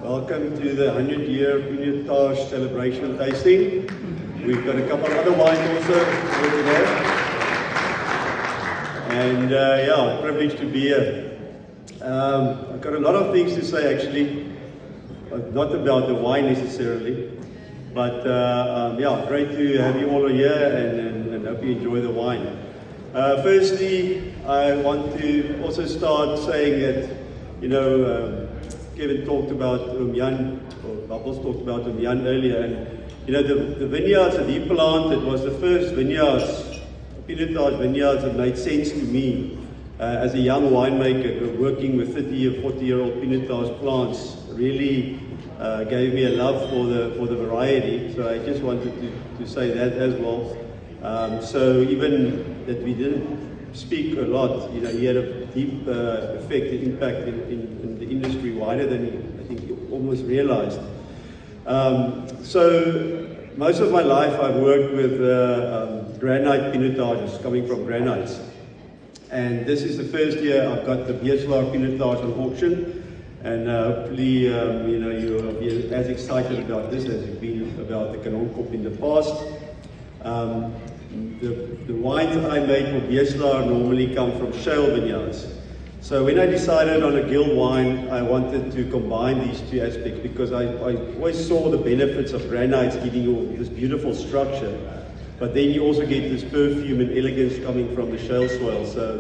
welcome to the 100-year Pinotage celebration tasting. We've got a couple of other wines also for today. And yeah, privileged to be here. I've got a lot of things to say actually, but not about the wine necessarily. But yeah, great to have you all here and hope you enjoy the wine. Firstly, I want to also start saying that, you know, Kevin talked about Jan, or Bubbles talked about Jan earlier, and you know, the vineyards that he planted was the first vineyards, Pinotage vineyards, that made sense to me as a young winemaker, working with 30 or 40-year-old Pinotage plants. Really gave me a love for the variety. So I just wanted to say that as well. So even that we didn't speak a lot, you know, he had a deep effect and impact in the industry wider than I think he almost realized. So most of my life I've worked with granite Pinotages coming from granites. And this is the first year I've got the Beerslaar Pinotage on auction. And hopefully, you know, you'll be as excited about this as you've been about the Kanonkop in the past. The wines that I make for Beerslaar normally come from shale vineyards. So when I decided on a guild wine, I wanted to combine these two aspects because I always saw the benefits of granites giving you this beautiful structure, but then you also get this perfume and elegance coming from the shale soil. So